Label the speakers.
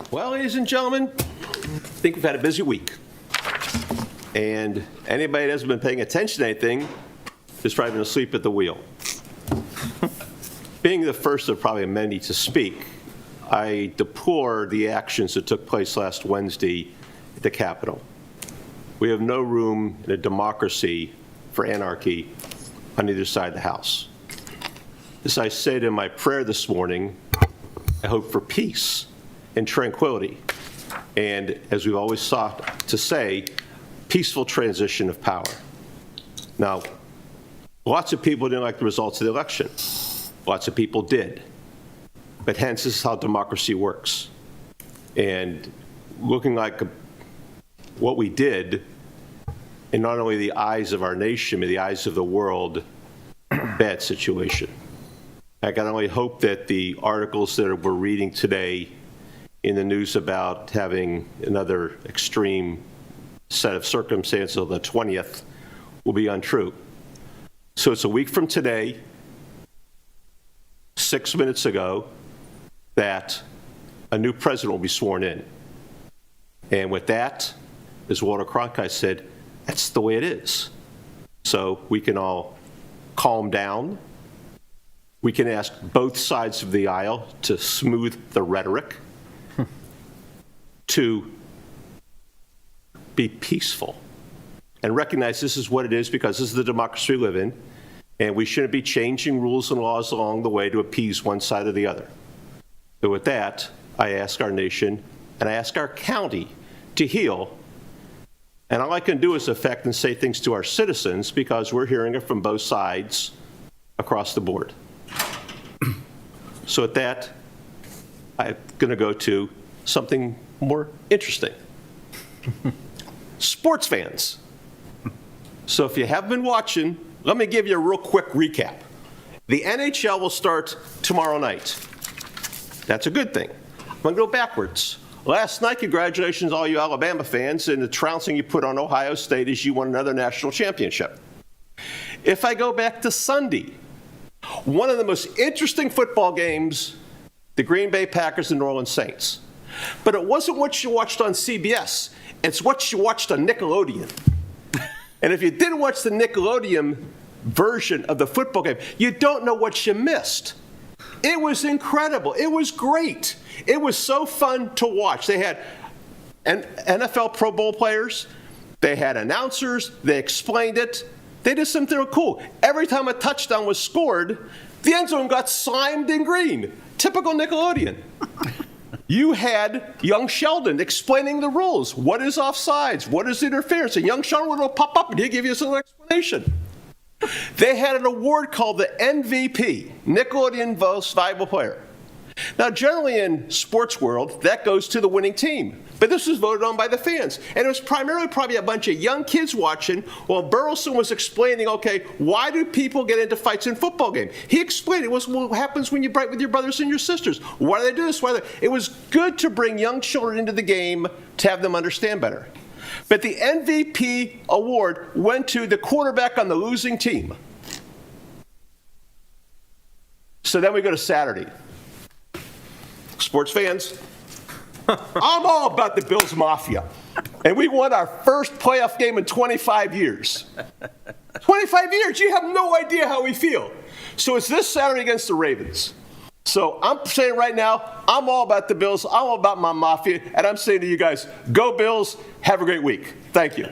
Speaker 1: Well, ladies and gentlemen, I think we've had a busy week. And anybody that hasn't been paying attention to anything is probably been asleep at the wheel. Being the first of probably many to speak, I deplore the actions that took place last Wednesday at the Capitol. We have no room in a democracy for anarchy on either side of the House. As I said in my prayer this morning, I hope for peace and tranquility, and as we've always sought to say, peaceful transition of power. Now, lots of people didn't like the results of the election. Lots of people did. But hence, this is how democracy works. And looking like what we did, in not only the eyes of our nation, but the eyes of the world, bad situation. I can only hope that the articles that we're reading today in the news about having another extreme set of circumstances on the 20th will be untrue. So it's a week from today, 6 minutes ago, that a new president will be sworn in. And with that, as Walter Cronkite said, that's the way it is. So we can all calm down. We can ask both sides of the aisle to smooth the rhetoric, to be peaceful, and recognize this is what it is because this is the democracy we live in, and we shouldn't be changing rules and laws along the way to appease one side or the other. So with that, I ask our nation and I ask our county to heal. And all I can do is affect and say things to our citizens because we're hearing it from both sides across the board. So with that, I'm going to go to something more interesting. Sports fans. So if you have been watching, let me give you a real quick recap. The NHL will start tomorrow night. That's a good thing. I'm going to go backwards. Last night, congratulations all you Alabama fans in the trouncing you put on Ohio State as you won another national championship. If I go back to Sunday, one of the most interesting football games, the Green Bay Packers and New Orleans Saints. But it wasn't what you watched on CBS. It's what you watched on Nickelodeon. And if you didn't watch the Nickelodeon version of the football game, you don't know what you missed. It was incredible. It was great. It was so fun to watch. They had NFL Pro Bowl players. They had announcers. They explained it. They did something cool. Every time a touchdown was scored, the end zone got slimed in green. Typical Nickelodeon. You had young Sheldon explaining the rules. What is offsides? What is interference? And young Sheldon would pop up and he'd give you some explanation. They had an award called the MVP, Nickelodeon Most Valuable Player. Now, generally in sports world, that goes to the winning team. But this was voted on by the fans. And it was primarily probably a bunch of young kids watching while Burleson was explaining, okay, why do people get into fights in football games? He explained it was what happens when you fight with your brothers and your sisters. Why do they do this? It was good to bring young children into the game to have them understand better. But the MVP award went to the quarterback on the losing team. So then we go to Saturday. Sports fans, I'm all about the Bills Mafia. And we won our first playoff game in 25 years. 25 years, you have no idea how we feel. So it's this Saturday against the Ravens. So I'm saying right now, I'm all about the Bills, I'm all about my Mafia, and I'm saying to you guys, go Bills, have a great week. Thank you.